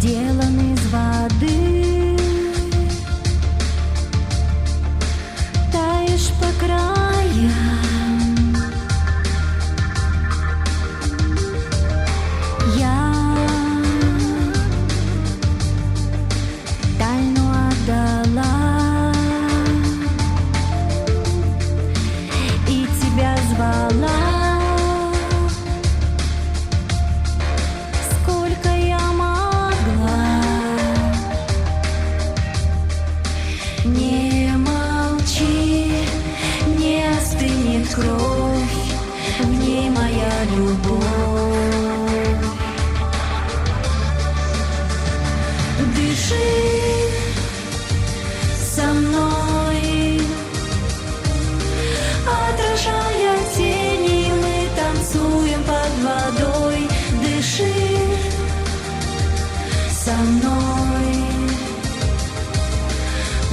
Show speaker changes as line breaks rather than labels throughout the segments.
сделан из воды. Таешь по краям, я тайну отдала и тебя звала. Не молчи, не остынет кровь, в ней моя любовь. Дыши со мной, отражая тени, мы танцуем под водой. Дыши со мной.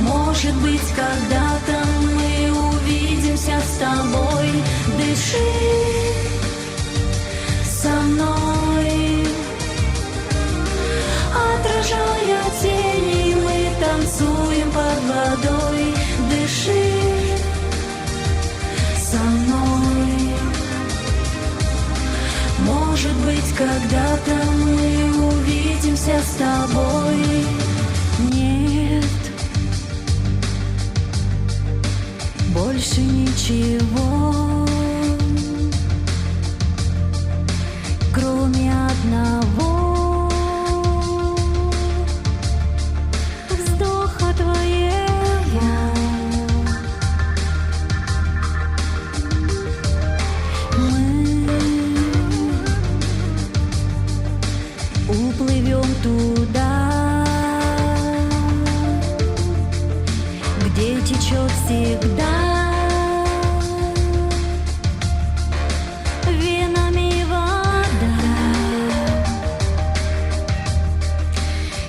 Может быть, когда-то мы увидимся с тобой. Дыши со мной, отражая тени, мы танцуем под водой. Дыши со мной. Может быть, когда-то мы увидимся с тобой. Нет, больше ничего, кроме одного вздоха твоего. Мы уплывем туда, где течет всегда венами вода.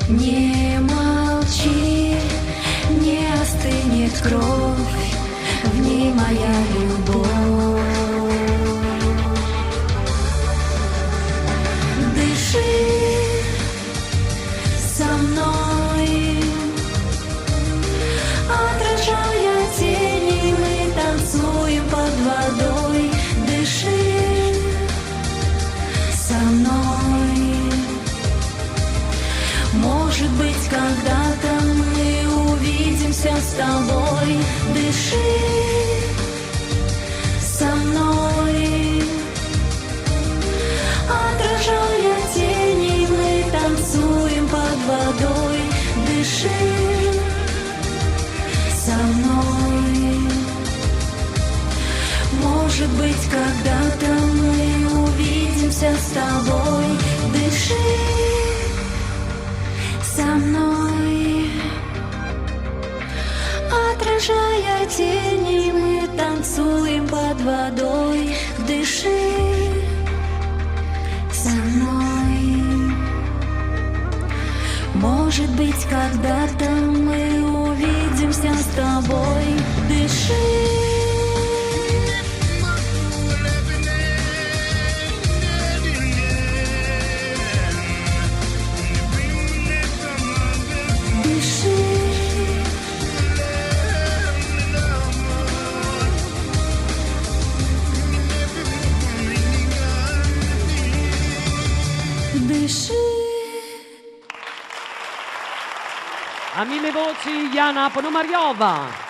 Не молчи, не остынет кровь, в ней моя любовь. Дыши со мной, отражая тени, мы танцуем под водой. Дыши со мной. Может быть, когда-то мы увидимся с тобой. Дыши со мной, отражая тени, мы танцуем под водой. Дыши со мной. Может быть, когда-то мы увидимся с тобой. Дыши со мной, отражая тени, мы танцуем под водой. Дыши со мной. Может быть, когда-то мы увидимся с тобой. Дыши. Дыши.
A mille voci Jana Ponomariova.